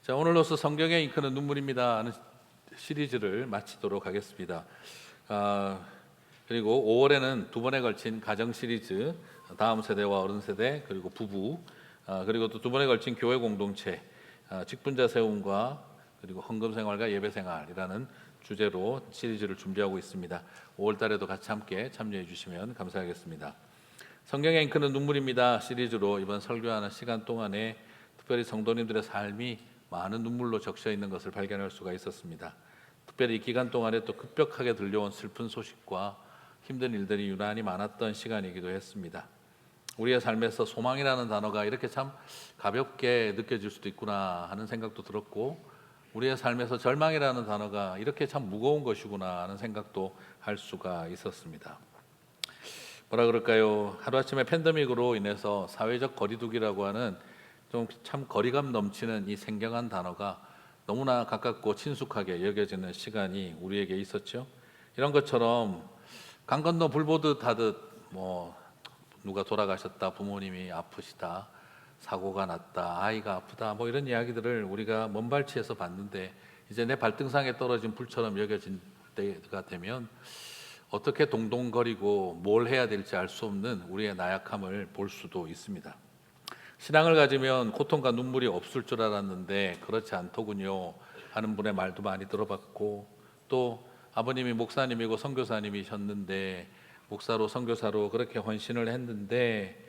자, 오늘로서 성경에 잉크는 눈물입니다 하는 시리즈를 마치도록 하겠습니다. 그리고 5월에는 두 번에 걸친 가정 시리즈, 다음 세대와 어른 세대, 그리고 부부, 그리고 또 두 번에 걸친 교회 공동체, 직분자 세움과 그리고 헌금 생활과 예배 생활이라는 주제로 시리즈를 준비하고 있습니다. 5월 달에도 같이 함께 참여해 주시면 감사하겠습니다. 성경에 잉크는 눈물입니다 시리즈로 이번 설교하는 시간 동안에 특별히 성도님들의 삶이 많은 눈물로 적셔 있는 것을 발견할 수가 있었습니다. 특별히 이 기간 동안에 또 급격하게 들려온 슬픈 소식과 힘든 일들이 유난히 많았던 시간이기도 했습니다. 우리의 삶에서 소망이라는 단어가 이렇게 참 가볍게 느껴질 수도 있구나 하는 생각도 들었고, 우리의 삶에서 절망이라는 단어가 이렇게 참 무거운 것이구나 하는 생각도 할 수가 있었습니다. 뭐라 그럴까요? 하루아침에 팬데믹으로 인해서 사회적 거리두기라고 하는 좀 참 거리감 넘치는 이 생경한 단어가 너무나 가깝고 친숙하게 여겨지는 시간이 우리에게 있었죠. 이런 것처럼 강 건너 불 보듯 하듯 누가 돌아가셨다, 부모님이 아프시다, 사고가 났다, 아이가 아프다, 이런 이야기들을 우리가 먼 발치에서 봤는데 이제 내 발등상에 떨어진 불처럼 여겨진 때가 되면 어떻게 동동거리고 뭘 해야 될지 알 수 없는 우리의 나약함을 볼 수도 있습니다. 신앙을 가지면 고통과 눈물이 없을 줄 알았는데 그렇지 않더군요 하는 분의 말도 많이 들어봤고, 또 아버님이 목사님이고 선교사님이셨는데 목사로 선교사로 그렇게 헌신을 했는데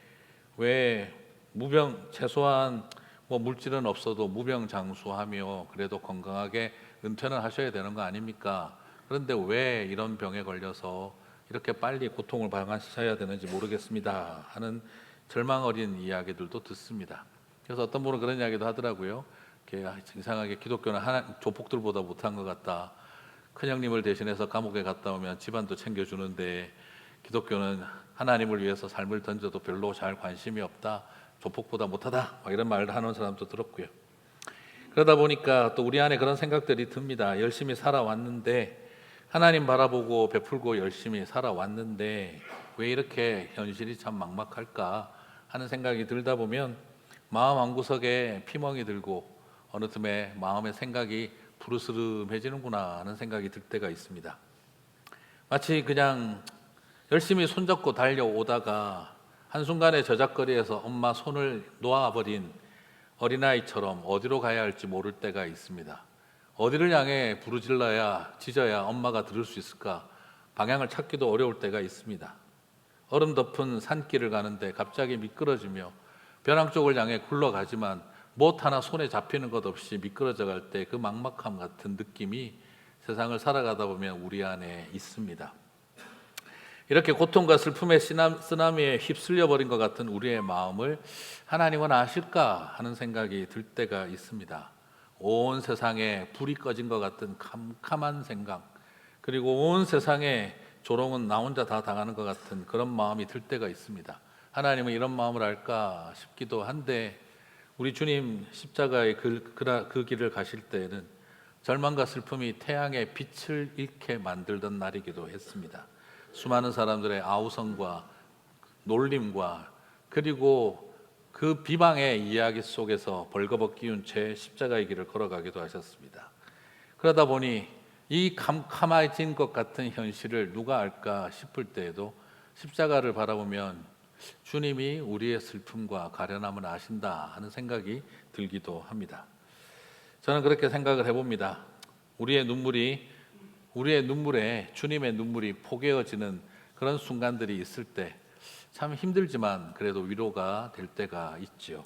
왜 최소한 물질은 없어도 무병장수하며 그래도 건강하게 은퇴는 하셔야 되는 거 아닙니까? 그런데 왜 이런 병에 걸려서 이렇게 빨리 고통을 당하셔야 되는지 모르겠습니다 하는 절망 어린 이야기들도 듣습니다. 그래서 어떤 분은 그런 이야기도 하더라고요. 이상하게 기독교는 조폭들보다 못한 것 같다. 큰형님을 대신해서 감옥에 갔다 오면 집안도 챙겨주는데 기독교는 하나님을 위해서 삶을 던져도 별로 잘 관심이 없다. 조폭보다 못하다. 이런 말을 하는 사람도 들었고요. 그러다 보니까 또 우리 안에 그런 생각들이 듭니다. 열심히 살아왔는데, 하나님 바라보고 베풀고 열심히 살아왔는데 왜 이렇게 현실이 참 막막할까 하는 생각이 들다 보면 마음 한구석에 피멍이 들고 어느 틈에 마음의 생각이 부르스름해지는구나 하는 생각이 들 때가 있습니다. 마치 그냥 열심히 손잡고 달려오다가 한순간에 저작거리에서 엄마 손을 놓아버린 어린아이처럼 어디로 가야 할지 모를 때가 있습니다. 어디를 향해 부르질러야 짖어야 엄마가 들을 수 있을까 방향을 찾기도 어려울 때가 있습니다. 얼음 덮은 산길을 가는데 갑자기 미끄러지며 벼랑 쪽을 향해 굴러가지만 못 하나 손에 잡히는 것 없이 미끄러져 갈 때 그 막막함 같은 느낌이 세상을 살아가다 보면 우리 안에 있습니다. 이렇게 고통과 슬픔의 쓰나미에 휩쓸려 버린 것 같은 우리의 마음을 하나님은 아실까 하는 생각이 들 때가 있습니다. 온 세상에 불이 꺼진 것 같은 캄캄한 생각, 그리고 온 세상에 조롱은 나 혼자 다 당하는 것 같은 그런 마음이 들 때가 있습니다. 하나님은 이런 마음을 알까 싶기도 한데, 우리 주님 십자가의 그 길을 가실 때에는 절망과 슬픔이 태양의 빛을 잃게 만들던 날이기도 했습니다. 수많은 사람들의 아우성과 놀림과 그리고 그 비방의 이야기 속에서 벌거벗 기운 채 십자가의 길을 걸어가기도 하셨습니다. 그러다 보니 이 캄캄해진 것 같은 현실을 누가 알까 싶을 때에도 십자가를 바라보면 주님이 우리의 슬픔과 가련함을 아신다 하는 생각이 들기도 합니다. 저는 그렇게 생각을 해봅니다. 우리의 눈물에 주님의 눈물이 포개어지는 그런 순간들이 있을 때 참 힘들지만 그래도 위로가 될 때가 있죠.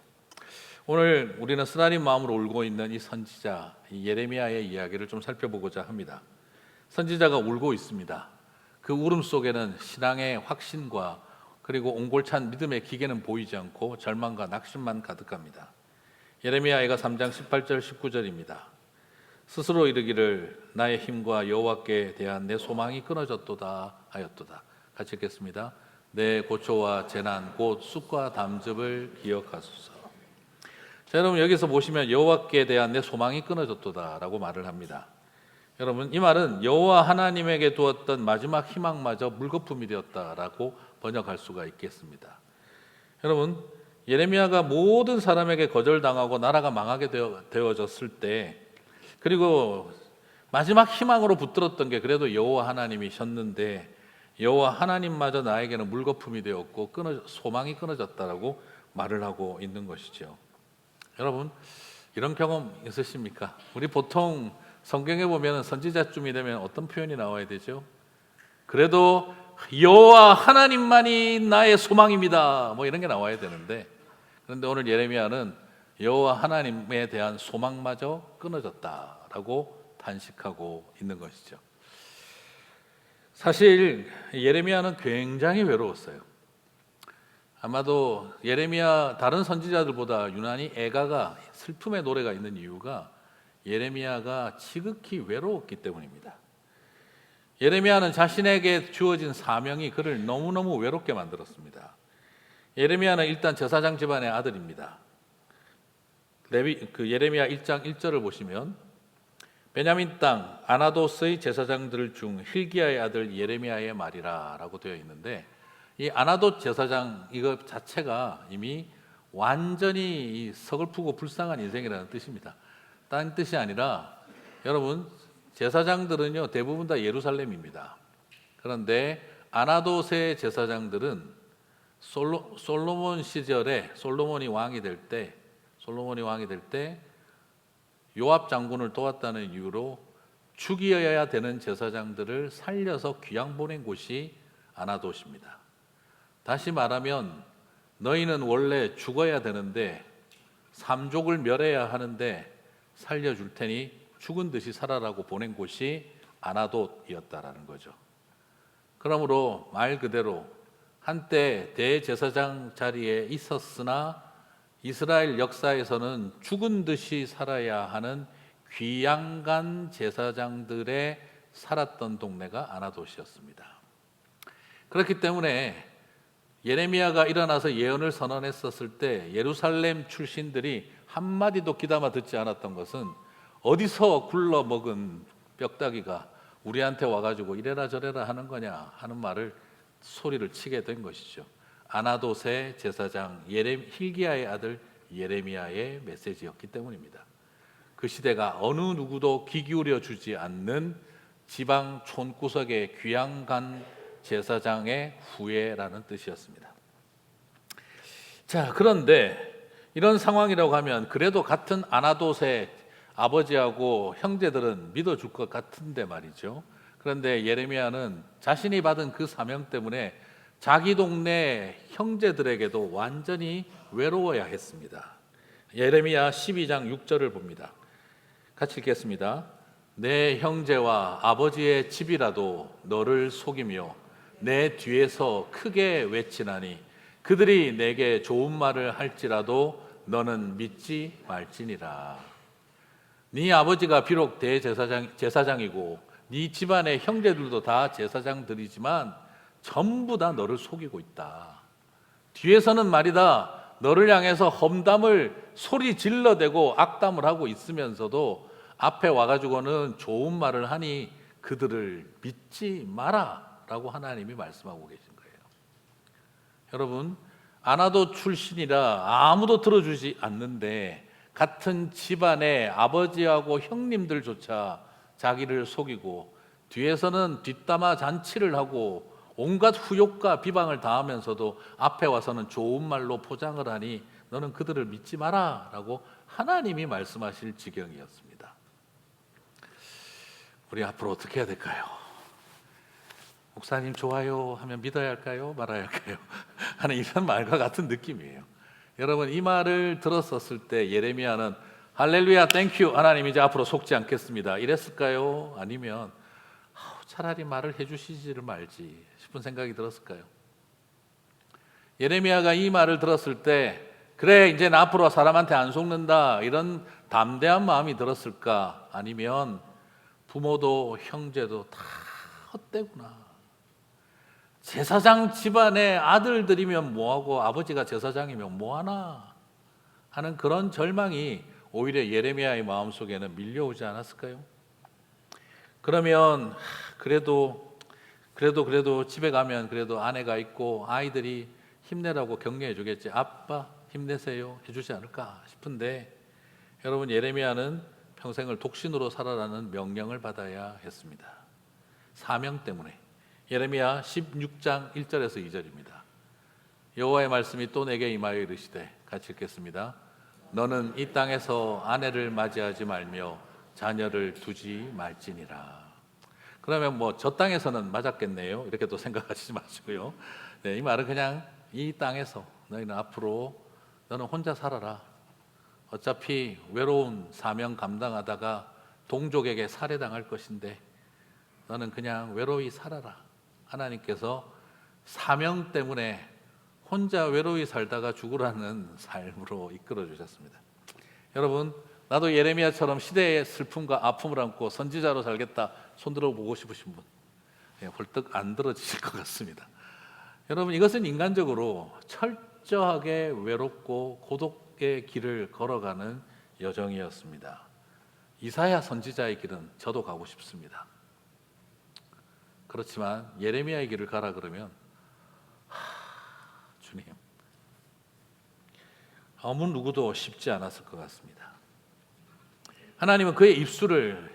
오늘 우리는 쓰라린 마음으로 울고 있는 이 선지자 예레미야의 이야기를 좀 살펴보고자 합니다. 선지자가 울고 있습니다. 그 울음 속에는 신앙의 확신과 그리고 옹골찬 믿음의 기계는 보이지 않고 절망과 낙심만 가득합니다. 예레미야가 3장 18절 19절입니다. 스스로 이르기를 나의 힘과 여호와께 대한 내 소망이 끊어졌도다 하였도다. 같이 읽겠습니다. 내 고초와 재난 곧 쑥과 담즙을 기억하소서. 자, 여러분 여기서 보시면 여호와께 대한 내 소망이 끊어졌도다라고 말을 합니다. 여러분 이 말은 여호와 하나님에게 두었던 마지막 희망마저 물거품이 되었다라고 번역할 수가 있겠습니다. 여러분 예레미야가 모든 사람에게 거절당하고 나라가 망하게 되어졌을 때, 그리고 마지막 희망으로 붙들었던 게 그래도 여호와 하나님이셨는데 여호와 하나님마저 나에게는 물거품이 되었고 소망이 끊어졌다라고 말을 하고 있는 것이죠. 여러분, 이런 경험 있으십니까? 우리 보통 성경에 보면 선지자쯤이 되면 어떤 표현이 나와야 되죠? 그래도 여호와 하나님만이 나의 소망입니다, 뭐 이런 게 나와야 되는데, 그런데 오늘 예레미야는 여호와 하나님에 대한 소망마저 끊어졌다라고 단식하고 있는 것이죠. 사실 예레미야는 굉장히 외로웠어요. 아마도 예레미야 다른 선지자들보다 유난히 애가가 슬픔의 노래가 있는 이유가 예레미야가 지극히 외로웠기 때문입니다. 예레미야는 자신에게 주어진 사명이 그를 너무너무 외롭게 만들었습니다. 예레미야는 일단 제사장 집안의 아들입니다. 예레미야 1장 1절을 보시면 베냐민 땅 아나도스의 제사장들 중 hil기야의 아들 예레미야의 말이라 라고 되어 있는데, 이 아나돗 제사장 이거 자체가 이미 완전히 서글프고 불쌍한 인생이라는 뜻입니다. 딴 뜻이 아니라, 여러분, 제사장들은요 대부분 다 예루살렘입니다. 그런데 아나돗의 제사장들은 솔로몬 시절에 솔로몬이 왕이 될 때 요압 장군을 도왔다는 이유로 죽여야 되는 제사장들을 살려서 귀양 보낸 곳이 아나돗입니다. 다시 말하면 너희는 원래 죽어야 되는데 삼족을 멸해야 하는데 살려줄 테니 죽은 듯이 살아라고 보낸 곳이 아나돗이었다라는 거죠. 그러므로 말 그대로 한때 대제사장 자리에 있었으나 이스라엘 역사에서는 죽은 듯이 살아야 하는 귀양간 제사장들의 살았던 동네가 아나돗이었습니다. 그렇기 때문에 예레미야가 일어나서 예언을 선언했었을 때 예루살렘 출신들이 한마디도 귀담아 듣지 않았던 것은 어디서 굴러먹은 뼈다귀가 우리한테 와가지고 이래라 저래라 하는 거냐 하는 말을 소리를 치게 된 것이죠. 아나돗의 제사장 hil기야의 아들 예레미야의 메시지였기 때문입니다. 그 시대가 어느 누구도 귀 기울여 주지 않는 지방 촌구석의 귀양간 제사장의 후예라는 뜻이었습니다. 자, 그런데 이런 상황이라고 하면 그래도 같은 아나돗의 아버지하고 형제들은 믿어줄 것 같은데 말이죠. 그런데 예레미야는 자신이 받은 그 사명 때문에 자기 동네 형제들에게도 완전히 외로워야 했습니다. 예레미야 12장 6절을 봅니다. 같이 읽겠습니다. 내 형제와 아버지의 집이라도 너를 속이며 내 뒤에서 크게 외치나니 그들이 내게 좋은 말을 할지라도 너는 믿지 말지니라. 네 아버지가 비록 제사장이고 네 집안의 형제들도 다 제사장들이지만 전부 다 너를 속이고 있다. 뒤에서는 말이다, 너를 향해서 험담을 소리 질러대고 악담을 하고 있으면서도 앞에 와가지고는 좋은 말을 하니 그들을 믿지 마라 라고 하나님이 말씀하고 계신 거예요. 여러분, 아나돗 출신이라 아무도 들어주지 않는데 같은 집안의 아버지하고 형님들조차 자기를 속이고 뒤에서는 뒷담화 잔치를 하고 온갖 후욕과 비방을 당하면서도 앞에 와서는 좋은 말로 포장을 하니 너는 그들을 믿지 마라 라고 하나님이 말씀하실 지경이었습니다. 우리 앞으로 어떻게 해야 될까요? 목사님 좋아요 하면 믿어야 할까요? 말아야 할까요? 하는 이런 말과 같은 느낌이에요. 여러분, 이 말을 들었었을 때 예레미야는 할렐루야 땡큐 하나님 이제 앞으로 속지 않겠습니다 이랬을까요? 아니면 차라리 말을 해주시지를 말지 싶은 생각이 들었을까요? 예레미야가 이 말을 들었을 때 그래 이제 나 앞으로 사람한테 안 속는다 이런 담대한 마음이 들었을까? 아니면 부모도 형제도 다 헛되구나, 제사장 집안의 아들들이면 뭐하고 아버지가 제사장이면 뭐하나 하는 그런 절망이 오히려 예레미야의 마음속에는 밀려오지 않았을까요? 그러면 그래도 집에 가면 그래도 아내가 있고 아이들이 힘내라고 격려해 주겠지. 아빠 힘내세요 해주지 않을까 싶은데, 여러분, 예레미야는 평생을 독신으로 살아라는 명령을 받아야 했습니다. 사명 때문에. 예레미야 16장 1절에서 2절입니다. 여호와의 말씀이 또 내게 임하여 이르시되, 같이 읽겠습니다. 너는 이 땅에서 아내를 맞이하지 말며 자녀를 두지 말지니라. 그러면 뭐 저 땅에서는 맞았겠네요, 이렇게 또 생각하시지 마시고요. 네, 이 말은 그냥 이 땅에서 너희는 앞으로 너는 혼자 살아라. 어차피 외로운 사명 감당하다가 동족에게 살해당할 것인데 너는 그냥 외로이 살아라. 하나님께서 사명 때문에 혼자 외로이 살다가 죽으라는 삶으로 이끌어 주셨습니다. 여러분, 나도 예레미야처럼 시대의 슬픔과 아픔을 안고 선지자로 살겠다 손들어 보고 싶으신 분, 벌떡 안 들어지실 것 같습니다. 여러분, 이것은 인간적으로 철저하게 외롭고 고독의 길을 걸어가는 여정이었습니다. 이사야 선지자의 길은 저도 가고 싶습니다. 그렇지만 예레미야의 길을 가라 그러면 주님, 아무 누구도 쉽지 않았을 것 같습니다. 하나님은 그의 입술을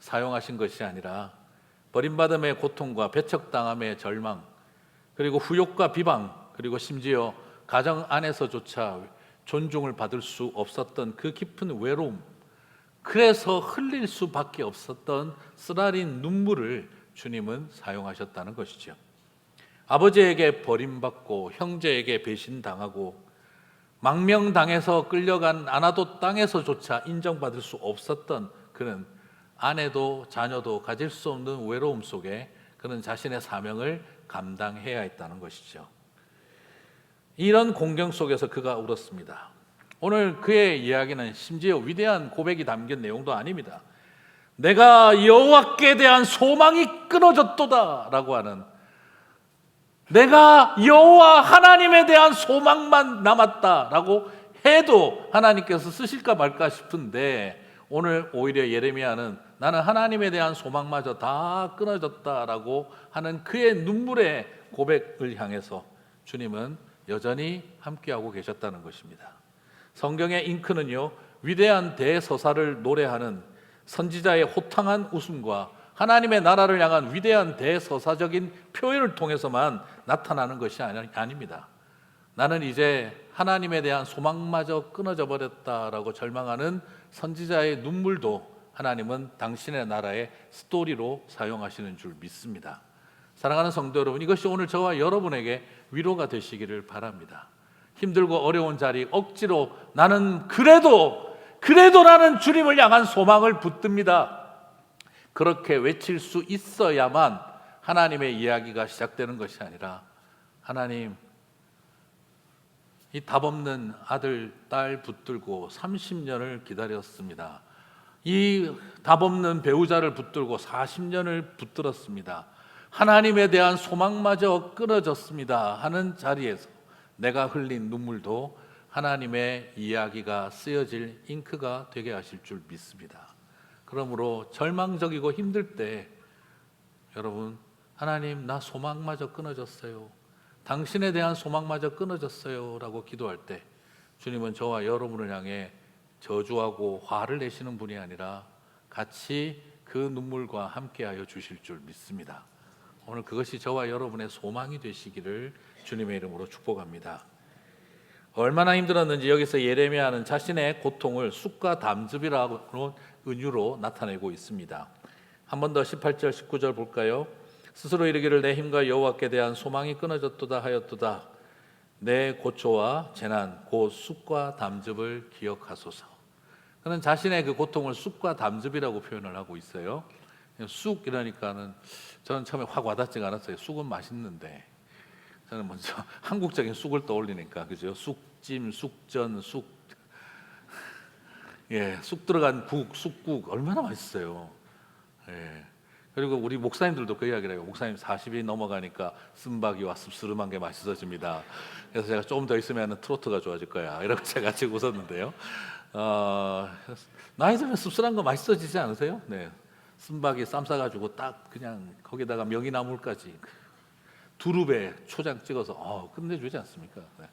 사용하신 것이 아니라 버림받음의 고통과 배척당함의 절망, 그리고 후욕과 비방, 그리고 심지어 가정 안에서조차 존중을 받을 수 없었던 그 깊은 외로움, 그래서 흘릴 수밖에 없었던 쓰라린 눈물을 주님은 사용하셨다는 것이죠. 아버지에게 버림받고 형제에게 배신당하고 망명당해서 끌려간 아나도 땅에서조차 인정받을 수 없었던 그는 아내도 자녀도 가질 수 없는 외로움 속에 그는 자신의 사명을 감당해야 했다는 것이죠. 이런 공경 속에서 그가 울었습니다. 오늘 그의 이야기는 심지어 위대한 고백이 담긴 내용도 아닙니다. 내가 여호와께 대한 소망이 끊어졌도다 라고 하는, 내가 여호와 하나님에 대한 소망만 남았다라고 해도 하나님께서 쓰실까 말까 싶은데, 오늘 오히려 예레미야는 나는 하나님에 대한 소망마저 다 끊어졌다라고 하는 그의 눈물의 고백을 향해서 주님은 여전히 함께하고 계셨다는 것입니다. 성경의 잉크는요, 위대한 대서사를 노래하는 선지자의 호탕한 웃음과 하나님의 나라를 향한 위대한 대서사적인 표현을 통해서만 나타나는 것이 아닙니다. 나는 이제 하나님에 대한 소망마저 끊어져 버렸다라고 절망하는 선지자의 눈물도 하나님은 당신의 나라의 스토리로 사용하시는 줄 믿습니다. 사랑하는 성도 여러분, 이것이 오늘 저와 여러분에게 위로가 되시기를 바랍니다. 힘들고 어려운 자리 억지로 나는 그래도 나는 주님을 향한 소망을 붙듭니다. 그렇게 외칠 수 있어야만 하나님의 이야기가 시작되는 것이 아니라, 하나님, 이 답없는 아들, 딸 붙들고 30년을 기다렸습니다. 이 답없는 배우자를 붙들고 40년을 붙들었습니다. 하나님에 대한 소망마저 끊어졌습니다 하는 자리에서 내가 흘린 눈물도 하나님의 이야기가 쓰여질 잉크가 되게 하실 줄 믿습니다. 그러므로 절망적이고 힘들 때 여러분, 하나님, 나 소망마저 끊어졌어요, 당신에 대한 소망마저 끊어졌어요 라고 기도할 때 주님은 저와 여러분을 향해 저주하고 화를 내시는 분이 아니라 같이 그 눈물과 함께하여 주실 줄 믿습니다. 오늘 그것이 저와 여러분의 소망이 되시기를 주님의 이름으로 축복합니다. 얼마나 힘들었는지 여기서 예레미야는 자신의 고통을 쑥과 담즙이라고 은유로 나타내고 있습니다. 한 번 더 18절 19절 볼까요? 스스로 이르기를 내 힘과 여호와께 대한 소망이 끊어졌도다 하였도다. 내 고초와 재난 곧 쑥과 담즙을 기억하소서. 그는 자신의 그 고통을 쑥과 담즙이라고 표현을 하고 있어요. 쑥 이러니까는 저는 처음에 확 와닿지가 않았어요. 쑥은 맛있는데 저는 먼저 한국적인 쑥을 떠올리니까, 그죠? 쑥찜, 쑥전, 쑥 들어간 국, 쑥국 얼마나 맛있어요. 그리고 우리 목사님들도 그 이야기를 해요. 목사님 40이 넘어가니까 쓴바귀와 씁쓸한 게 맛있어집니다. 그래서 제가 조금 더 있으면 트로트가 좋아질 거야, 이렇게 제가 지금 웃었는데요. 나이 들면 씁쓸한 거 맛있어지지 않으세요? 네, 쓴바귀 쌈 싸가지고 딱 그냥 거기다가 명이나물까지 두릅에 초장 찍어서 끝내주지 않습니까? 네.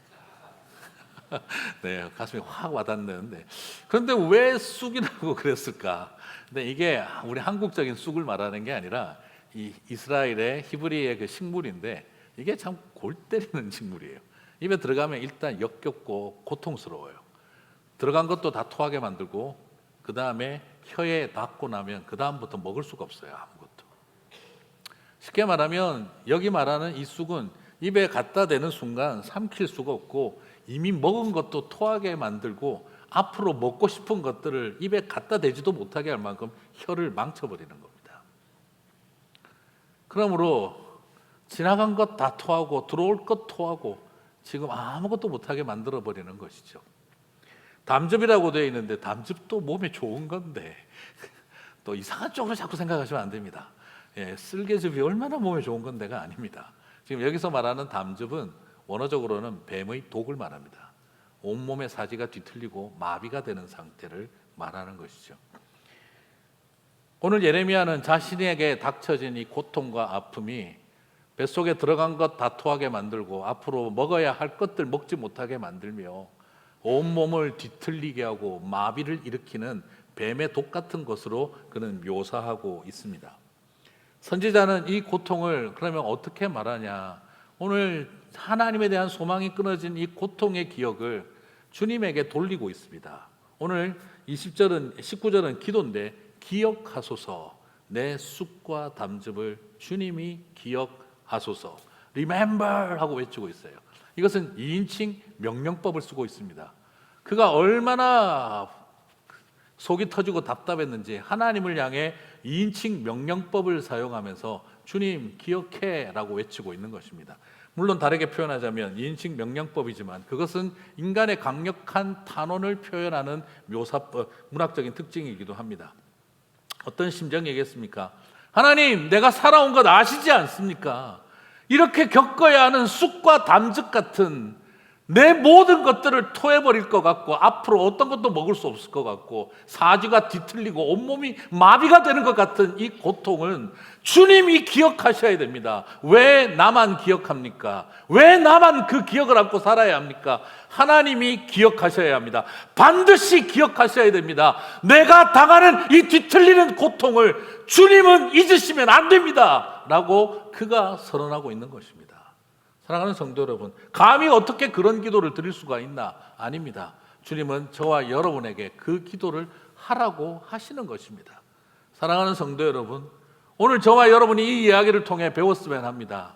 네, 가슴이 확 와닿는데 그런데 왜 쑥이라고 그랬을까? 근데 이게 우리 한국적인 쑥을 말하는 게 아니라 이 이스라엘의 히브리의 그 식물인데 이게 참 골 때리는 식물이에요. 입에 들어가면 일단 역겹고 고통스러워요. 들어간 것도 다 토하게 만들고 그 다음에 혀에 닿고 나면 그 다음부터 먹을 수가 없어요. 아무것도. 쉽게 말하면 여기 말하는 이 쑥은 입에 갖다 대는 순간 삼킬 수가 없고 이미 먹은 것도 토하게 만들고 앞으로 먹고 싶은 것들을 입에 갖다 대지도 못하게 할 만큼 혀를 망쳐버리는 겁니다. 그러므로 지나간 것 다 토하고 들어올 것 토하고 지금 아무것도 못하게 만들어버리는 것이죠. 담즙이라고 되어 있는데 담즙도 몸에 좋은 건데 또 이상한 쪽으로 자꾸 생각하시면 안 됩니다. 쓸개즙이 얼마나 몸에 좋은 건데가 아닙니다. 지금 여기서 말하는 담즙은 원어적으로는 뱀의 독을 말합니다. 온몸의 사지가 뒤틀리고 마비가 되는 상태를 말하는 것이죠. 오늘 예레미야는 자신에게 닥쳐진 이 고통과 아픔이 뱃속에 들어간 것 다 토하게 만들고 앞으로 먹어야 할 것들 먹지 못하게 만들며 온몸을 뒤틀리게 하고 마비를 일으키는 뱀의 독 같은 것으로 그는 묘사하고 있습니다. 선지자는 이 고통을 그러면 어떻게 말하냐? 오늘 하나님에 대한 소망이 끊어진 이 고통의 기억을 주님에게 돌리고 있습니다. 오늘 19절은 기도인데 기억하소서 내 쑥과 담즙을 주님이 기억하소서 Remember 하고 외치고 있어요. 이것은 2인칭 명령법을 쓰고 있습니다. 그가 얼마나 속이 터지고 답답했는지 하나님을 향해 2인칭 명령법을 사용하면서 주님 기억해 라고 외치고 있는 것입니다. 물론 다르게 표현하자면 2인칭 명령법이지만 그것은 인간의 강력한 탄원을 표현하는 묘사법, 문학적인 특징이기도 합니다. 어떤 심정이겠습니까? 하나님, 내가 살아온 것 아시지 않습니까? 이렇게 겪어야 하는 쑥과 담즙 같은 내 모든 것들을 토해버릴 것 같고 앞으로 어떤 것도 먹을 수 없을 것 같고 사지가 뒤틀리고 온몸이 마비가 되는 것 같은 이 고통은 주님이 기억하셔야 됩니다. 왜 나만 기억합니까? 왜 나만 그 기억을 안고 살아야 합니까? 하나님이 기억하셔야 합니다. 반드시 기억하셔야 됩니다. 내가 당하는 이 뒤틀리는 고통을 주님은 잊으시면 안 됩니다 라고 그가 선언하고 있는 것입니다. 사랑하는 성도 여러분, 감히 어떻게 그런 기도를 드릴 수가 있나? 아닙니다. 주님은 저와 여러분에게 그 기도를 하라고 하시는 것입니다. 사랑하는 성도 여러분, 오늘 저와 여러분이 이 이야기를 통해 배웠으면 합니다.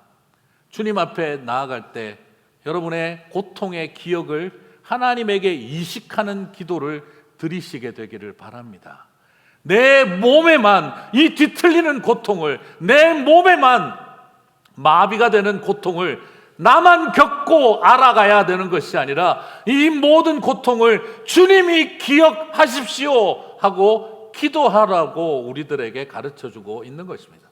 주님 앞에 나아갈 때 여러분의 고통의 기억을 하나님에게 이식하는 기도를 드리시게 되기를 바랍니다. 내 몸에만 이 뒤틀리는 고통을, 내 몸에만 마비가 되는 고통을 나만 겪고 알아가야 되는 것이 아니라 이 모든 고통을 주님이 기억하십시오 하고 기도하라고 우리들에게 가르쳐주고 있는 것입니다.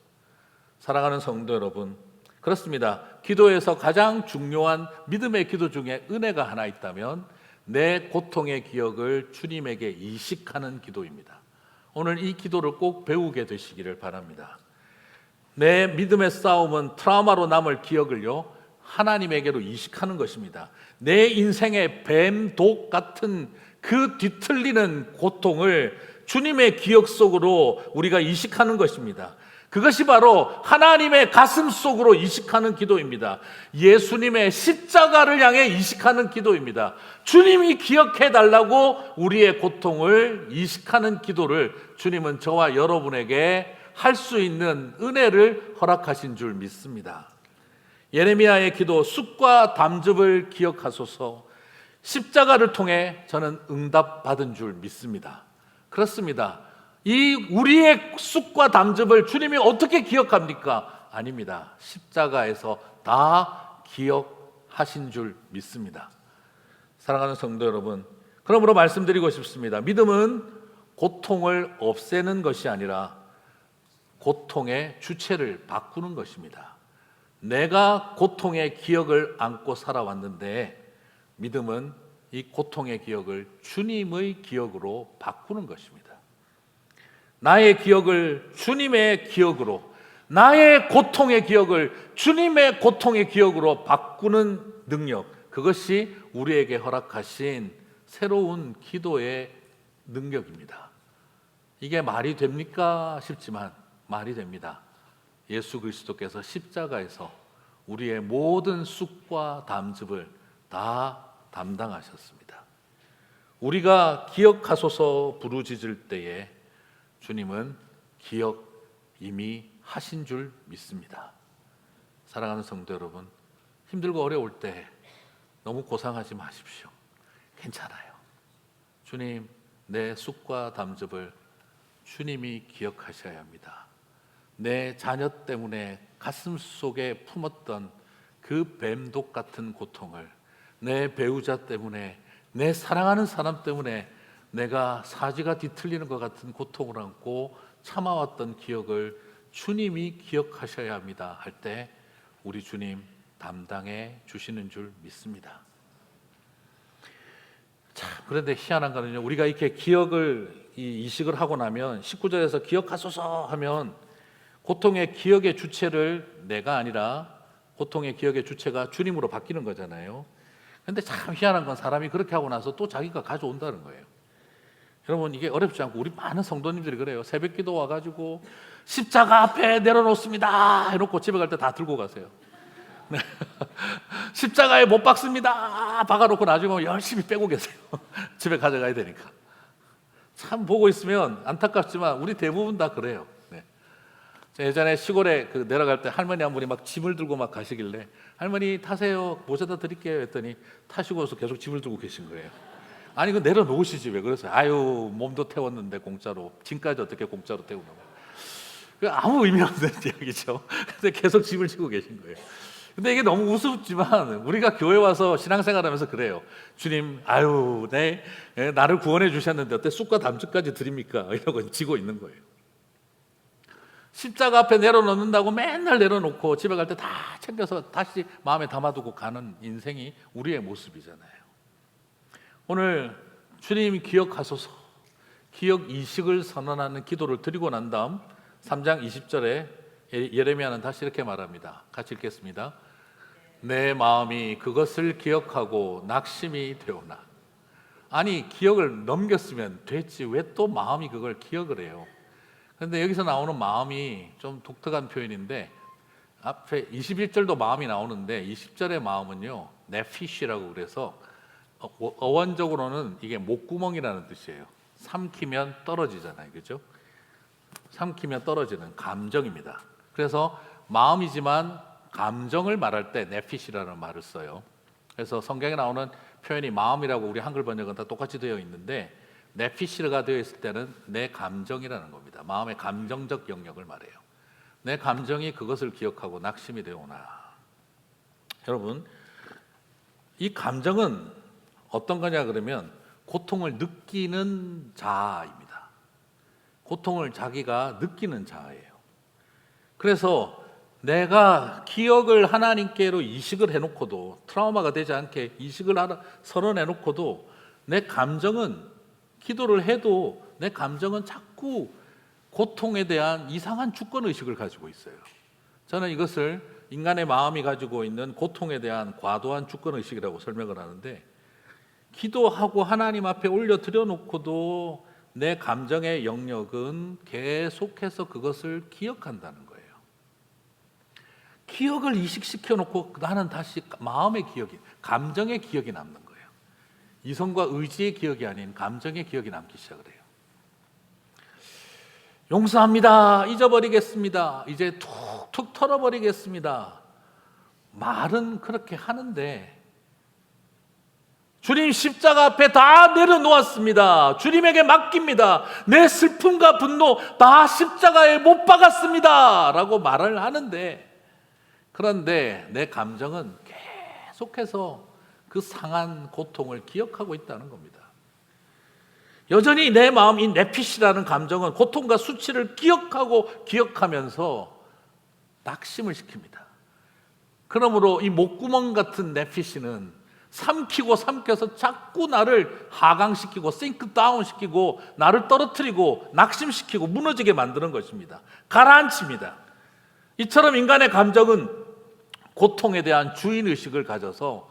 사랑하는 성도 여러분, 그렇습니다. 기도에서 가장 중요한 믿음의 기도 중에 은혜가 하나 있다면 내 고통의 기억을 주님에게 이식하는 기도입니다. 오늘 이 기도를 꼭 배우게 되시기를 바랍니다. 내 믿음의 싸움은 트라우마로 남을 기억을요 하나님에게로 이식하는 것입니다. 내 인생의 뱀독 같은 그 뒤틀리는 고통을 주님의 기억 속으로 우리가 이식하는 것입니다. 그것이 바로 하나님의 가슴 속으로 이식하는 기도입니다. 예수님의 십자가를 향해 이식하는 기도입니다. 주님이 기억해 달라고 우리의 고통을 이식하는 기도를 주님은 저와 여러분에게 할 수 있는 은혜를 허락하신 줄 믿습니다. 예레미야의 기도, 쑥과 담즙을 기억하소서, 십자가를 통해 저는 응답받은 줄 믿습니다. 그렇습니다. 이 우리의 쑥과 담즙을 주님이 어떻게 기억합니까? 아닙니다. 십자가에서 다 기억하신 줄 믿습니다. 사랑하는 성도 여러분, 그러므로 말씀드리고 싶습니다. 믿음은 고통을 없애는 것이 아니라 고통의 주체를 바꾸는 것입니다. 내가 고통의 기억을 안고 살아왔는데 믿음은 이 고통의 기억을 주님의 기억으로 바꾸는 것입니다. 나의 기억을 주님의 기억으로, 나의 고통의 기억을 주님의 고통의 기억으로 바꾸는 능력, 그것이 우리에게 허락하신 새로운 기도의 능력입니다. 이게 말이 됩니까 싶지만 말이 됩니다. 예수 그리스도께서 십자가에서 우리의 모든 쑥과 담즙을 다 담당하셨습니다. 우리가 기억하소서 부르짖을 때에 주님은 기억 이미 하신 줄 믿습니다. 사랑하는 성도 여러분, 힘들고 어려울 때 너무 고상하지 마십시오. 괜찮아요. 주님, 내 쑥과 담즙을 주님이 기억하셔야 합니다. 내 자녀 때문에 가슴 속에 품었던 그 뱀독 같은 고통을, 내 배우자 때문에, 내 사랑하는 사람 때문에 내가 사지가 뒤틀리는 것 같은 고통을 안고 참아왔던 기억을 주님이 기억하셔야 합니다 할 때 우리 주님 담당해 주시는 줄 믿습니다. 자, 그런데 희한한 거는요, 우리가 이렇게 이식을 하고 나면 19절에서 기억하소서 하면 고통의 기억의 주체를 내가 아니라 고통의 기억의 주체가 주님으로 바뀌는 거잖아요. 그런데 참 희한한 건 사람이 그렇게 하고 나서 또 자기가 가져온다는 거예요. 여러분, 이게 어렵지 않고 우리 많은 성도님들이 그래요. 새벽 기도 와가지고 십자가 앞에 내려놓습니다 해놓고 집에 갈 때 다 들고 가세요. 네. 십자가에 못 박습니다 박아놓고 나중에 열심히 빼고 계세요. 집에 가져가야 되니까. 참 보고 있으면 안타깝지만 우리 대부분 다 그래요. 네. 예전에 시골에 내려갈 때 할머니 한 분이 막 짐을 들고 막 가시길래 할머니 타세요, 모셔다 드릴게요 했더니 타시고서 계속 짐을 들고 계신 거예요. 아니, 그 내려놓으시지 왜 그러세요? 아유, 몸도 태웠는데 공짜로, 짐까지 어떻게 공짜로 태우는 거예요? 아무 의미 없는 이야기죠. 근데 계속 짐을 지고 계신 거예요. 근데 이게 너무 우습지만 우리가 교회 와서 신앙생활하면서 그래요. 주님, 아유, 나를 구원해 주셨는데 어때 쑥과 담즙까지 드립니까? 이러고 지고 있는 거예요. 십자가 앞에 내려놓는다고 맨날 내려놓고 집에 갈 때 다 챙겨서 다시 마음에 담아두고 가는 인생이 우리의 모습이잖아요. 오늘 주님 기억하소서, 기억 이식을 선언하는 기도를 드리고 난 다음 3장 20절에 예레미야는 다시 이렇게 말합니다. 같이 읽겠습니다. 내 마음이 그것을 기억하고 낙심이 되오나. 아니, 기억을 넘겼으면 됐지 왜 또 마음이 그걸 기억을 해요? 그런데 여기서 나오는 마음이 좀 독특한 표현인데 앞에 21절도 마음이 나오는데 20절의 마음은요, 네피시라고 그래서 어원적으로는 이게 목구멍이라는 뜻이에요. 삼키면 떨어지잖아요, 그렇죠? 삼키면 떨어지는 감정입니다. 그래서 마음이지만 감정을 말할 때 네피시라는 말을 써요. 그래서 성경에 나오는 표현이 마음이라고 우리 한글 번역은 다 똑같이 되어 있는데 네피시가 되어 있을 때는 내 감정이라는 겁니다. 마음의 감정적 영역을 말해요. 내 감정이 그것을 기억하고 낙심이 되오나. 여러분, 이 감정은 어떤 거냐 그러면 고통을 느끼는 자입니다. 고통을 자기가 느끼는 자예요. 그래서 내가 기억을 하나님께로 이식을 해놓고도 트라우마가 되지 않게 이식을 선언해놓고도 내 감정은 기도를 해도 내 감정은 자꾸 고통에 대한 이상한 주권의식을 가지고 있어요. 저는 이것을 인간의 마음이 가지고 있는 고통에 대한 과도한 주권의식이라고 설명을 하는데 기도하고 하나님 앞에 올려드려 놓고도 내 감정의 영역은 계속해서 그것을 기억한다는 거예요. 기억을 이식시켜 놓고 나는 다시 마음의 기억이, 감정의 기억이 남는 거예요. 이성과 의지의 기억이 아닌 감정의 기억이 남기 시작을 해요. 용서합니다. 잊어버리겠습니다. 이제 툭툭 털어버리겠습니다. 말은 그렇게 하는데 주님 십자가 앞에 다 내려놓았습니다. 주님에게 맡깁니다. 내 슬픔과 분노 다 십자가에 못 박았습니다 라고 말을 하는데, 그런데 내 감정은 계속해서 그 상한 고통을 기억하고 있다는 겁니다. 여전히 내 마음, 이 네피시라는 감정은 고통과 수치를 기억하면서 낙심을 시킵니다. 그러므로 이 목구멍 같은 네피시는 삼키고 삼켜서 자꾸 나를 하강시키고 싱크다운 시키고 나를 떨어뜨리고 낙심시키고 무너지게 만드는 것입니다. 가라앉힙니다. 이처럼 인간의 감정은 고통에 대한 주인의식을 가져서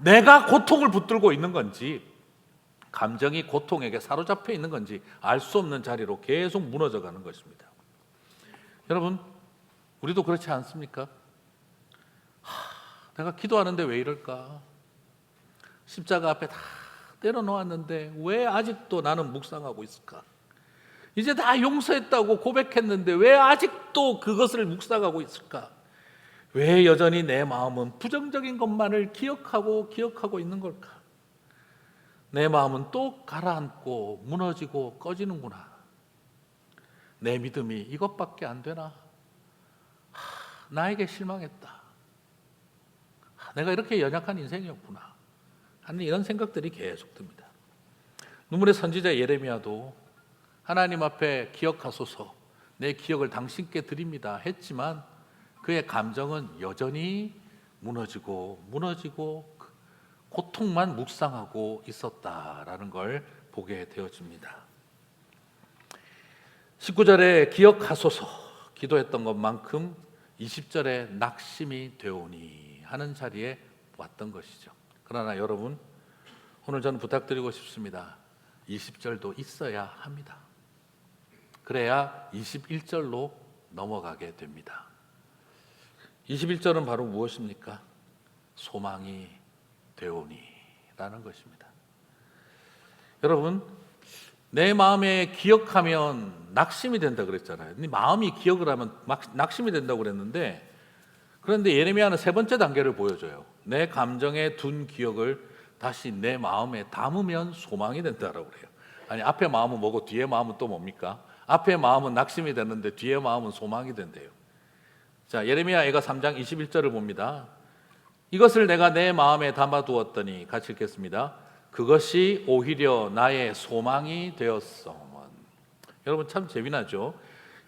내가 고통을 붙들고 있는 건지, 감정이 고통에게 사로잡혀 있는 건지 알 수 없는 자리로 계속 무너져 가는 것입니다. 여러분, 우리도 그렇지 않습니까? 내가 기도하는데 왜 이럴까? 십자가 앞에 다 때려놓았는데 왜 아직도 나는 묵상하고 있을까? 이제 다 용서했다고 고백했는데 왜 아직도 그것을 묵상하고 있을까? 왜 여전히 내 마음은 부정적인 것만을 기억하고 있는 걸까? 내 마음은 또 가라앉고 무너지고 꺼지는구나. 내 믿음이 이것밖에 안 되나? 나에게 실망했다. 내가 이렇게 연약한 인생이었구나 하는 이런 생각들이 계속 듭니다. 눈물의 선지자 예레미야도 하나님 앞에 기억하소서, 내 기억을 당신께 드립니다 했지만 그의 감정은 여전히 무너지고 고통만 묵상하고 있었다라는 걸 보게 되어집니다. 19절에 기억하소서 기도했던 것만큼 20절에 낙심이 되오니 하는 자리에 왔던 것이죠. 그러나 여러분, 오늘 저는 부탁드리고 싶습니다. 20절도 있어야 합니다. 그래야 21절로 넘어가게 됩니다. 21절은 바로 무엇입니까? 소망이 되오니 라는 것입니다. 여러분, 내 마음에 기억하면 낙심이 된다 그랬잖아요. 마음이 기억을 하면 낙심이 된다고 그랬는데, 그런데 예레미야는 세 번째 단계를 보여줘요. 내 감정에 둔 기억을 다시 내 마음에 담으면 소망이 된다라고 그래요. 아니, 앞에 마음은 뭐고 뒤에 마음은 또 뭡니까? 앞에 마음은 낙심이 됐는데 뒤에 마음은 소망이 된대요. 자, 예레미야 애가 3장 21절을 봅니다. 이것을 내가 내 마음에 담아두었더니, 같이 읽겠습니다. 그것이 오히려 나의 소망이 되었어. 여러분, 참 재미나죠?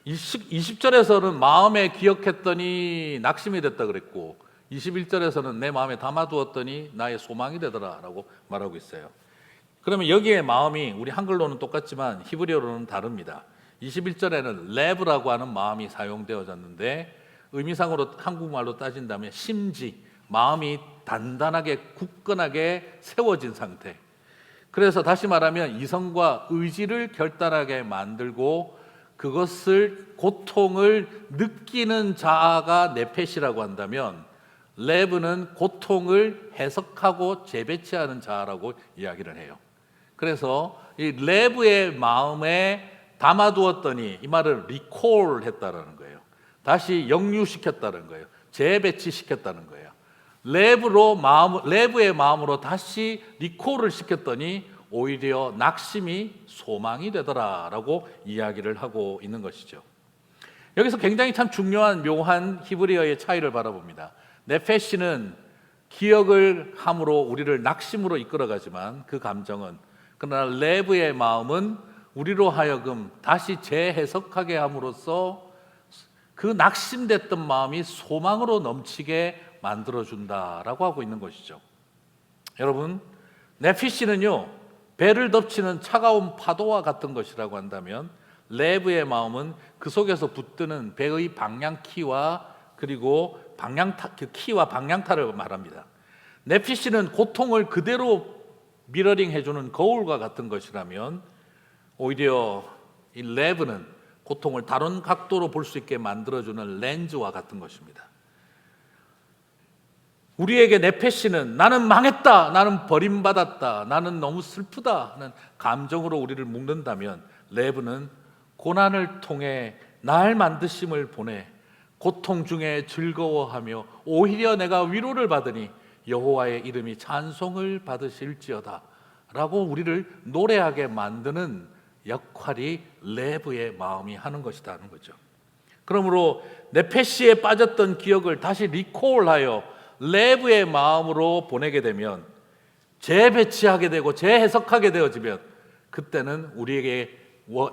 20절에서는 마음에 기억했더니 낙심이 됐다 그랬고, 21절에서는 내 마음에 담아두었더니 나의 소망이 되더라라고 말하고 있어요. 그러면 여기에 마음이 우리 한글로는 똑같지만 히브리어로는 다릅니다. 21절에는 레브라고 하는 마음이 사용되어졌는데, 의미상으로 한국말로 따진다면 심지, 마음이 단단하게 굳건하게 세워진 상태. 그래서 다시 말하면 이성과 의지를 결단하게 만들고 그것을, 고통을 느끼는 자아가 네펫이라고 한다면, 레브는 고통을 해석하고 재배치하는 자아라고 이야기를 해요. 그래서 이 레브의 마음에 담아두었더니, 이 말을 리콜 했다라는 거예요. 다시 역류시켰다는 거예요. 재배치시켰다는 거예요. 레브의 마음으로 다시 리콜을 시켰더니 오히려 낙심이 소망이 되더라라고 이야기를 하고 있는 것이죠. 여기서 굉장히 참 중요한 묘한 히브리어의 차이를 바라봅니다. 네페시는 기억을 함으로 우리를 낙심으로 이끌어가지만 그 감정은, 그러나 레브의 마음은 우리로 하여금 다시 재해석하게 함으로써 그 낙심됐던 마음이 소망으로 넘치게 만들어준다라고 하고 있는 것이죠. 여러분, 네피시는요, 배를 덮치는 차가운 파도와 같은 것이라고 한다면, 레브의 마음은 그 속에서 붙드는 배의 방향키와 그리고 그 키와 방향타를 말합니다. 네피시는 고통을 그대로 미러링 해주는 거울과 같은 것이라면, 오히려 이 레브는 고통을 다른 각도로 볼 수 있게 만들어주는 렌즈와 같은 것입니다. 우리에게 네페시는 나는 망했다, 나는 버림받았다, 나는 너무 슬프다 하는 감정으로 우리를 묶는다면, 레브는 고난을 통해 날 만드심을 보내 고통 중에 즐거워하며 오히려 내가 위로를 받으니 여호와의 이름이 찬송을 받으실지어다 라고 우리를 노래하게 만드는 역할이 레브의 마음이 하는 것이라는 거죠. 그러므로 네페시에 빠졌던 기억을 다시 리콜하여 레브의 마음으로 보내게 되면, 재배치하게 되고 재해석하게 되어지면, 그때는 우리에게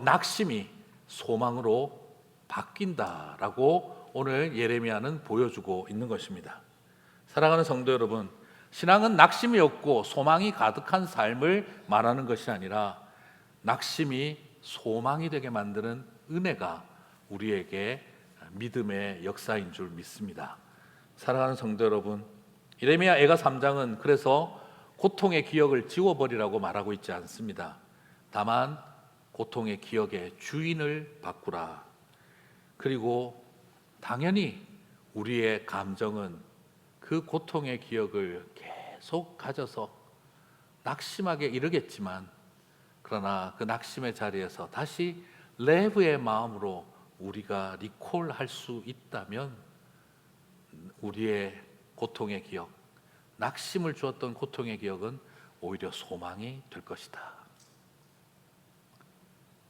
낙심이 소망으로 바뀐다라고 오늘 예레미야는 보여주고 있는 것입니다. 사랑하는 성도 여러분, 신앙은 낙심이 없고 소망이 가득한 삶을 말하는 것이 아니라 낙심이 소망이 되게 만드는 은혜가 우리에게 믿음의 역사인 줄 믿습니다. 사랑하는 성도 여러분, 예레미야 애가 3장은 그래서 고통의 기억을 지워버리라고 말하고 있지 않습니다. 다만 고통의 기억의 주인을 바꾸라. 그리고 당연히 우리의 감정은 그 고통의 기억을 계속 가져서 낙심하게 이르겠지만, 그러나 그 낙심의 자리에서 다시 레브의 마음으로 우리가 리콜할 수 있다면 우리의 고통의 기억, 낙심을 주었던 고통의 기억은 오히려 소망이 될 것이다.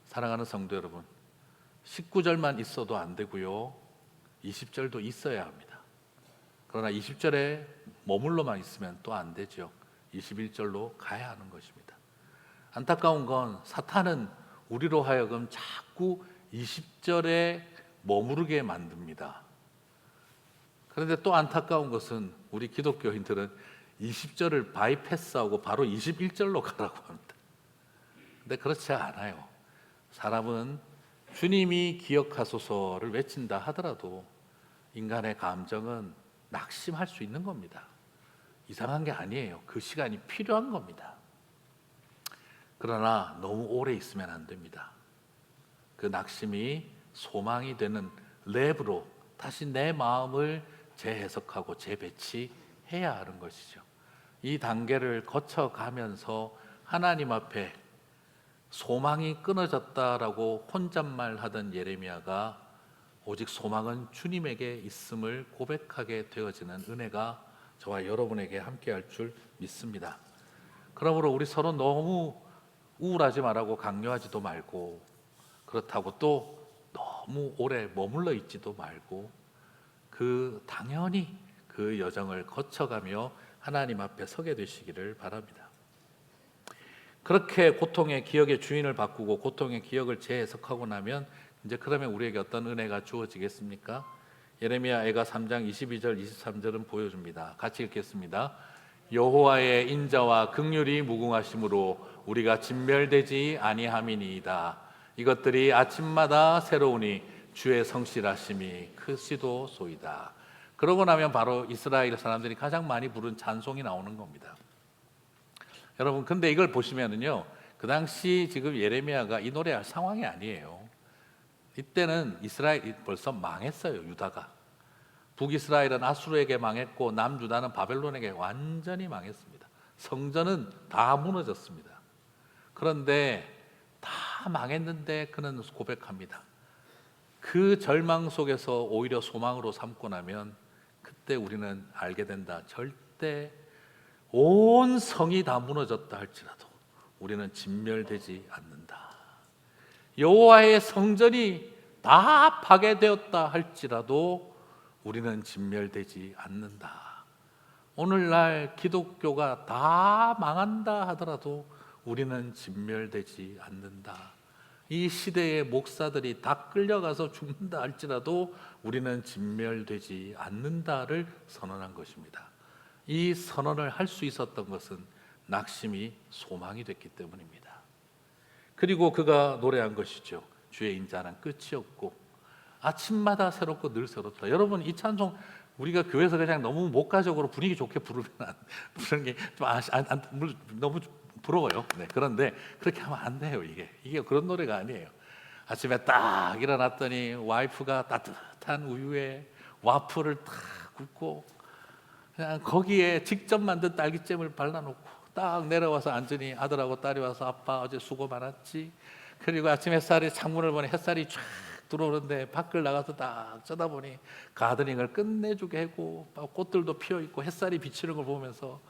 사랑하는 성도 여러분, 19절만 있어도 안 되고요, 20절도 있어야 합니다. 그러나 20절에 머물러만 있으면 또 안 되죠. 21절로 가야 하는 것입니다. 안타까운 건 사탄은 우리로 하여금 자꾸 20절에 머무르게 만듭니다. 그런데 또 안타까운 것은 우리 기독교인들은 20절을 바이패스하고 바로 21절로 가라고 합니다. 근데 그렇지 않아요. 사람은 주님이 기억하소서를 외친다 하더라도 인간의 감정은 낙심할 수 있는 겁니다. 이상한 게 아니에요. 그 시간이 필요한 겁니다. 그러나 너무 오래 있으면 안 됩니다. 그 낙심이 소망이 되는 랩으로 다시 내 마음을 재해석하고 재배치해야 하는 것이죠. 이 단계를 거쳐가면서 하나님 앞에 소망이 끊어졌다라고 혼잣말 하던 예레미야가 오직 소망은 주님에게 있음을 고백하게 되어지는 은혜가 저와 여러분에게 함께할 줄 믿습니다. 그러므로 우리 서로 너무 우울하지 말고 강요하지도 말고, 그렇다고 또 너무 오래 머물러 있지도 말고, 당연히 그 여정을 거쳐가며 하나님 앞에 서게 되시기를 바랍니다. 그렇게 고통의 기억의 주인을 바꾸고 고통의 기억을 재해석하고 나면 이제 그러면 우리에게 어떤 은혜가 주어지겠습니까? 예레미야 애가 3장 22절 23절은 보여줍니다. 같이 읽겠습니다. 여호와의 인자와 긍휼이 무궁하심으로 우리가 진멸되지 아니함이니이다. 이것들이 아침마다 새로우니 주의 성실하심이 크시도소이다. 그러고 나면 바로 이스라엘 사람들이 가장 많이 부른 찬송이 나오는 겁니다. 여러분, 근데 이걸 보시면은요, 그 당시 지금 예레미야가 이 노래할 상황이 아니에요. 이때는 이스라엘이 벌써 망했어요. 유다가. 북이스라엘은 아수르에게 망했고 남유다는 바벨론에게 완전히 망했습니다. 성전은 다 무너졌습니다. 그런데 다 망했는데 그는 고백합니다. 그 절망 속에서 오히려 소망으로 삼고 나면 그때 우리는 알게 된다. 절대 온 성이 다 무너졌다 할지라도 우리는 진멸되지 않는다. 여호와의 성전이 다 파괴되었다 할지라도 우리는 진멸되지 않는다. 오늘날 기독교가 다 망한다 하더라도 우리는 진멸되지 않는다. 이 시대의 목사들이 다 끌려가서 죽는다 할지라도 우리는 진멸되지 않는다를 선언한 것입니다. 이 선언을 할 수 있었던 것은 낙심이 소망이 됐기 때문입니다. 그리고 그가 노래한 것이죠. 주의 인자는 끝이 없고 아침마다 새롭고 늘 새롭다. 여러분, 이 찬송 우리가 교회에서 그냥 너무 목가적으로 분위기 좋게 부르는 게 좀 너무 부러워요. 네, 그런데 그렇게 하면 안 돼요. 이게 그런 노래가 아니에요. 아침에 딱 일어났더니 와이프가 따뜻한 우유에 와플을 딱 굽고 그냥 거기에 직접 만든 딸기잼을 발라놓고 딱 내려와서 앉으니 아들하고 딸이 와서 아빠 어제 수고 많았지. 그리고 아침 햇살이 창문을 보니 햇살이 쫙 들어오는데 밖을 나가서 딱 쳐다보니 가드닝을 끝내주게 하고 꽃들도 피어있고 햇살이 비치는 걸 보면서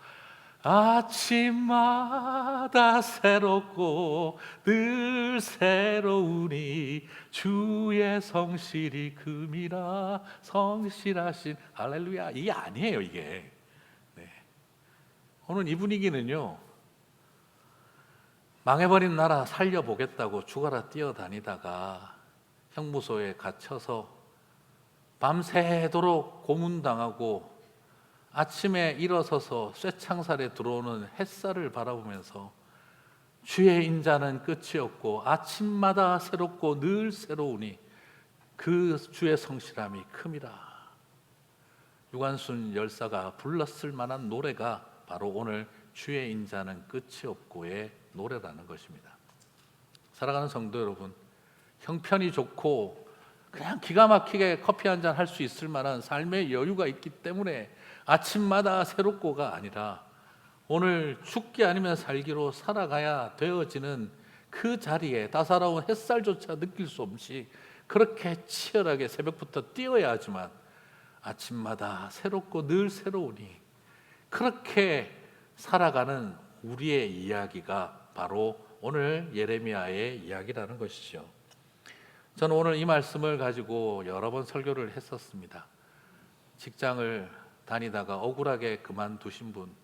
아침마다 새롭고 늘 새로우니 주의 성실이 금이라 성실하신 할렐루야. 이게 아니에요. 이게 오늘 이 분위기는요, 망해버린 나라 살려보겠다고 죽어라 뛰어다니다가 형무소에 갇혀서 밤새도록 고문당하고 아침에 일어서서 쇠창살에 들어오는 햇살을 바라보면서 주의 인자는 끝이 없고 아침마다 새롭고 늘 새로우니 그 주의 성실함이 큼이라. 유관순 열사가 불렀을 만한 노래가 바로 오늘 주의 인자는 끝이 없고의 노래라는 것입니다. 사랑하는 성도 여러분, 형편이 좋고 그냥 기가 막히게 커피 한잔 할 수 있을 만한 삶의 여유가 있기 때문에 아침마다 새롭고가 아니라 오늘 죽기 아니면 살기로 살아가야 되어지는 그 자리에 따사로운 햇살조차 느낄 수 없이 그렇게 치열하게 새벽부터 뛰어야 하지만 아침마다 새롭고 늘 새로우니 그렇게 살아가는 우리의 이야기가 바로 오늘 예레미야의 이야기라는 것이죠. 저는 오늘 이 말씀을 가지고 여러 번 설교를 했었습니다. 직장을 다니다가 억울하게 그만두신 분,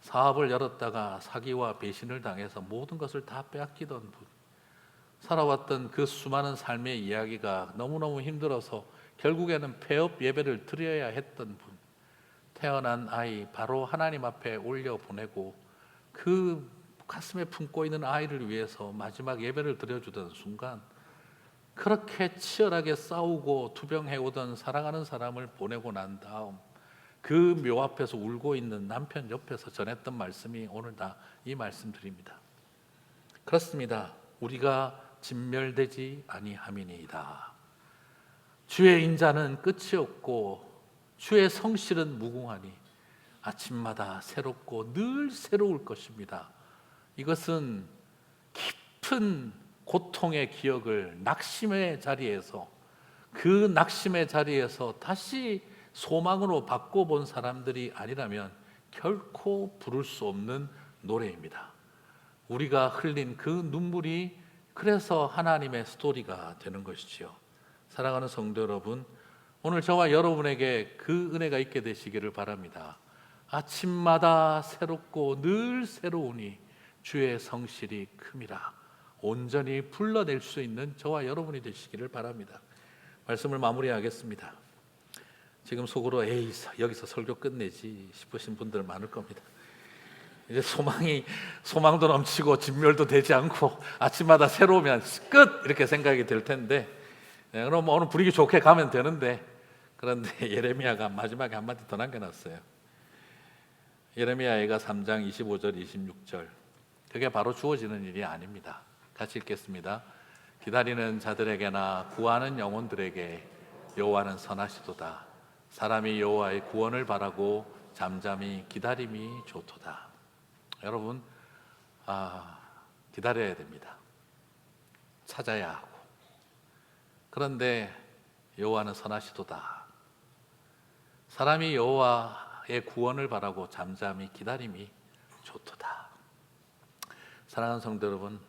사업을 열었다가 사기와 배신을 당해서 모든 것을 다 빼앗기던 분, 살아왔던 그 수많은 삶의 이야기가 너무너무 힘들어서 결국에는 폐업 예배를 드려야 했던 분, 태어난 아이 바로 하나님 앞에 올려보내고 그 가슴에 품고 있는 아이를 위해서 마지막 예배를 드려주던 순간 그렇게 치열하게 싸우고 투병해오던 사랑하는 사람을 보내고 난 다음 그 묘 앞에서 울고 있는 남편 옆에서 전했던 말씀이 오늘 다 이 말씀드립니다. 그렇습니다. 우리가 진멸되지 아니함이니이다. 주의 인자는 끝이 없고 주의 성실은 무궁하니 아침마다 새롭고 늘 새로울 것입니다. 이것은 깊은 고통의 기억을 낙심의 자리에서 그 낙심의 자리에서 다시 소망으로 바꿔본 사람들이 아니라면 결코 부를 수 없는 노래입니다. 우리가 흘린 그 눈물이 그래서 하나님의 스토리가 되는 것이지요. 사랑하는 성도 여러분, 오늘 저와 여러분에게 그 은혜가 있게 되시기를 바랍니다. 아침마다 새롭고 늘 새로우니 주의 성실이 큼이라 온전히 불러낼 수 있는 저와 여러분이 되시기를 바랍니다. 말씀을 마무리하겠습니다. 지금 속으로 에이 여기서 설교 끝내지 싶으신 분들 많을 겁니다. 이제 소망도 넘치고 진멸도 되지 않고 아침마다 새로우면 끝 이렇게 생각이 들 텐데 그럼 오늘 분위기 좋게 가면 되는데 그런데 예레미야가 마지막에 한마디 더 남겨놨어요. 예레미야가 3장 25절 26절 그게 바로 주어지는 일이 아닙니다. 같이 읽겠습니다. 기다리는 자들에게나 구하는 영혼들에게 여호와는 선하시도다. 사람이 여호와의 구원을 바라고 잠잠히 기다림이 좋도다. 여러분, 기다려야 됩니다. 찾아야 하고. 그런데 여호와는 선하시도다. 사람이 여호와의 구원을 바라고 잠잠히 기다림이 좋도다. 사랑하는 성도 여러분,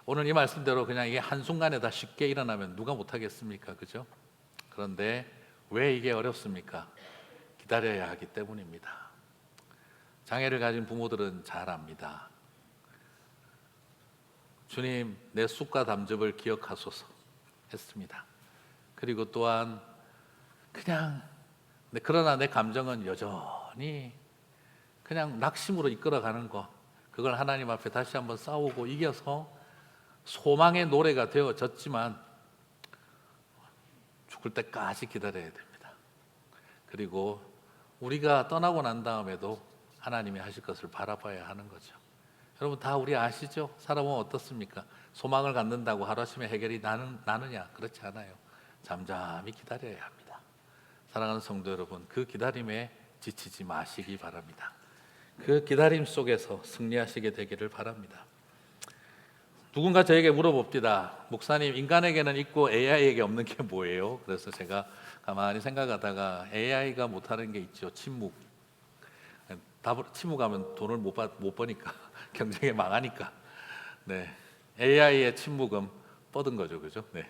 오늘 이 말씀대로 그냥 이게 한순간에 다 쉽게 일어나면 누가 못하겠습니까? 그죠? 그런데 왜 이게 어렵습니까? 기다려야 하기 때문입니다. 장애를 가진 부모들은 잘 압니다. 주님, 내 쑥과 담즙을 기억하소서 했습니다. 그리고 또한 그러나 내 감정은 여전히 그냥 낙심으로 이끌어가는 것, 그걸 하나님 앞에 다시 한번 싸우고 이겨서 소망의 노래가 되어졌지만 죽을 때까지 기다려야 됩니다. 그리고 우리가 떠나고 난 다음에도 하나님이 하실 것을 바라봐야 하는 거죠. 여러분 다 우리 아시죠? 사람은 어떻습니까? 소망을 갖는다고 하루아침에 해결이 나느냐? 그렇지 않아요. 잠잠히 기다려야 합니다. 사랑하는 성도 여러분, 그 기다림에 지치지 마시기 바랍니다. 그 기다림 속에서 승리하시게 되기를 바랍니다. 누군가 저에게 물어봅니다. 목사님, 인간에게는 있고 AI에게 없는 게 뭐예요? 그래서 제가 가만히 생각하다가 AI가 못하는 게 있죠. 침묵. 침묵하면 돈을 못 버니까 경쟁에 망하니까. 네, AI의 침묵은 뻗은 거죠, 그죠? 네.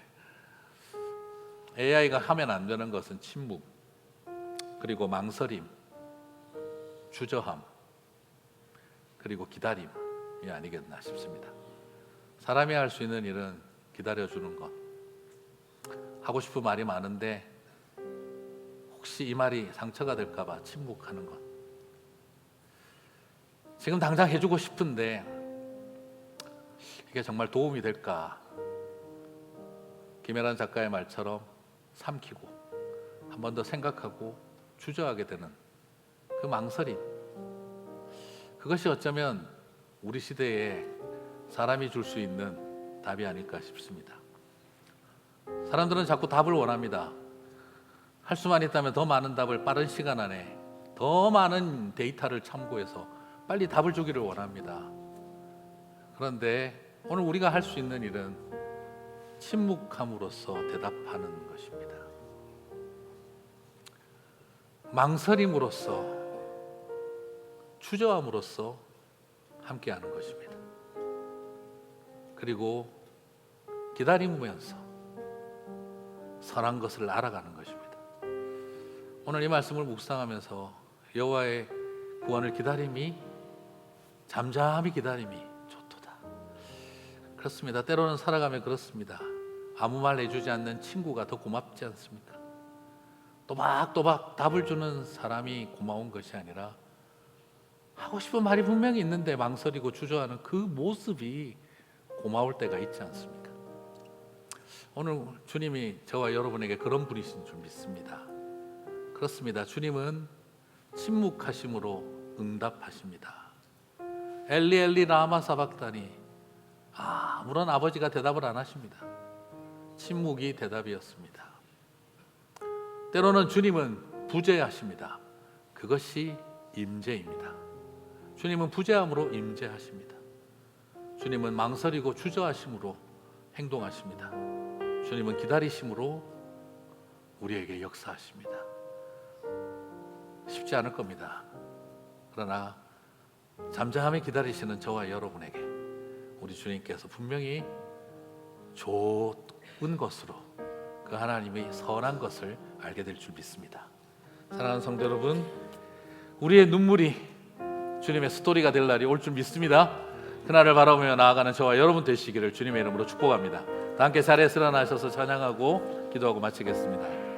AI가 하면 안 되는 것은 침묵, 그리고 망설임, 주저함, 그리고 기다림이 아니겠나 싶습니다. 사람이 할 수 있는 일은 기다려주는 것. 하고 싶은 말이 많은데 혹시 이 말이 상처가 될까 봐 침묵하는 것. 지금 당장 해주고 싶은데 이게 정말 도움이 될까? 김혜란 작가의 말처럼 삼키고 한 번 더 생각하고 주저하게 되는 그 망설임, 그것이 어쩌면 우리 시대에 사람이 줄 수 있는 답이 아닐까 싶습니다. 사람들은 자꾸 답을 원합니다. 할 수만 있다면 더 많은 답을 빠른 시간 안에 더 많은 데이터를 참고해서 빨리 답을 주기를 원합니다. 그런데 오늘 우리가 할 수 있는 일은 침묵함으로써 대답하는 것입니다. 망설임으로써, 주저함으로써 함께하는 것입니다. 그리고 기다리면서 선한 것을 알아가는 것입니다. 오늘 이 말씀을 묵상하면서 여호와의 구원을 기다림이, 잠잠히 기다림이 좋도다. 그렇습니다. 때로는 살아가며 그렇습니다. 아무 말 해주지 않는 친구가 더 고맙지 않습니까? 또박또박 답을 주는 사람이 고마운 것이 아니라 하고 싶은 말이 분명히 있는데 망설이고 주저하는 그 모습이 고마울 때가 있지 않습니까? 오늘 주님이 저와 여러분에게 그런 분이신 줄 믿습니다. 그렇습니다. 주님은 침묵하심으로 응답하십니다. 엘리 엘리 라마 사박다니, 아무런 아버지가 대답을 안 하십니다. 침묵이 대답이었습니다. 때로는 주님은 부재하십니다. 그것이 임재입니다. 주님은 부재함으로 임재하십니다. 주님은 망설이고 주저하심으로 행동하십니다. 주님은 기다리심으로 우리에게 역사하십니다. 쉽지 않을 겁니다. 그러나 잠잠히 기다리시는 저와 여러분에게 우리 주님께서 분명히 좋은 것으로 그 하나님의 선한 것을 알게 될 줄 믿습니다. 사랑하는 성도 여러분, 우리의 눈물이 주님의 스토리가 될 날이 올 줄 믿습니다. 그날을 바라보며 나아가는 저와 여러분 되시기를 주님의 이름으로 축복합니다. 다 함께 자리에서 일어나셔서 찬양하고 기도하고 마치겠습니다.